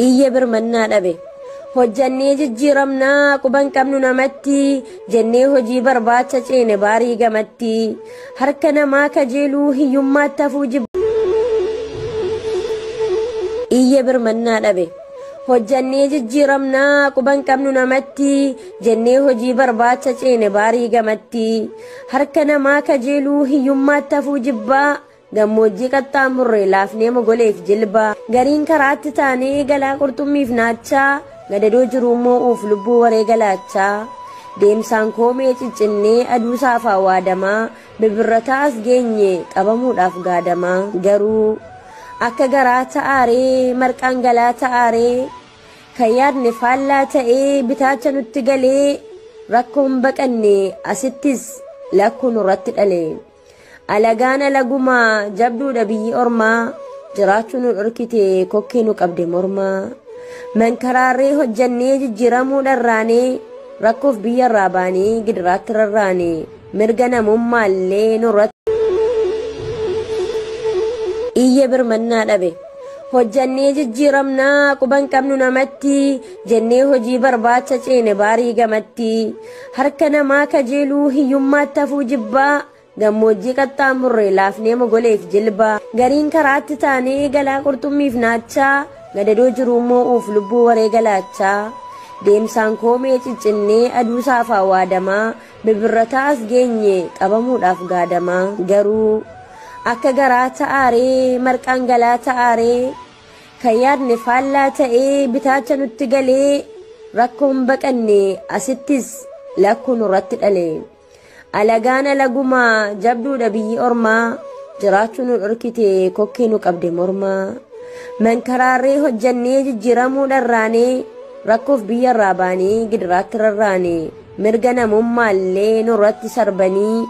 iyya birmannaa dhabe hojjannee jijjiiramnaa quban qabnu namatti jennee hojii barbaacha ceene baarii gamatti harka namaa kajeeluu hiyyummaatti hafuu jibba iyya birmannaa dhabe hojjannee jijjiiramnaa quban qabnu namatti jennee hojii barbaacha ceene baarii gamatti harka namaa kajeeluu hiyyummaatti hafuu jibbaa gammoojjii qaxxaamurree laafnee mogoleef jilbaa gariin karaatti taanee galaa qurxummiif naachaa gadadoo jiru immoo uuf lubbuu waree galaachaa deemsaan koomee ciccinnee aduu saafaa waadamaa bibirrataas geenye qabamuudhaaf gaadamaa garuu akka garaa ta'aaree marqaan galaa ta'aaree kan yaadne faallaa ta'ee bitaacha nutti galee rakkoon baqanne asittis lakkuu nurratti dhalee alagaan alagumaa jabduudha biyyi ormaa jiraachuu nu dhorkite kokkee nu qabde mormaa mankaraarree hojjannee jijjiiramuu dharraanee rakkoof biyyarraa baanee gidiraatti rarraanee mirga namummaallee nurratti iyya birmannaa dhabe hojjannee jijjiiramnaa quban qabnu namatti jennee hojii barbaacha ceene baarii gamatti harka namaa kajeeluu hiyyummaatti hafuu jibbaa gammoojjii qaxxaamurree laafnee mogoleef jilbaa gariin karaatti taanee galaa qurxummiif naachaa gadadoo jiru immoo uuf lubbuu waree galaachaa deemsaan koomee ciccinnee aduu saafaa waadamaa bibirrataas geenye qabamuudhaaf gaadamaa garuu akka garaa ta'aaree marqaan galaa ta'aaree kan yaadne faallaa ta'ee bitaacha nutti galee rakkoon baqanne asittis lakkuu nurratti dhalee alagaan alagumaa jabduudha biyyi ormaa jiraachuu nu dhorkite kokkee nu qabde mormaa mankaraarree hojjannee jijjiiramuu dharraanee rakkoof biyyarraa baanee gidiraatti rarraanee mirga namummaallee nurratti sarbanii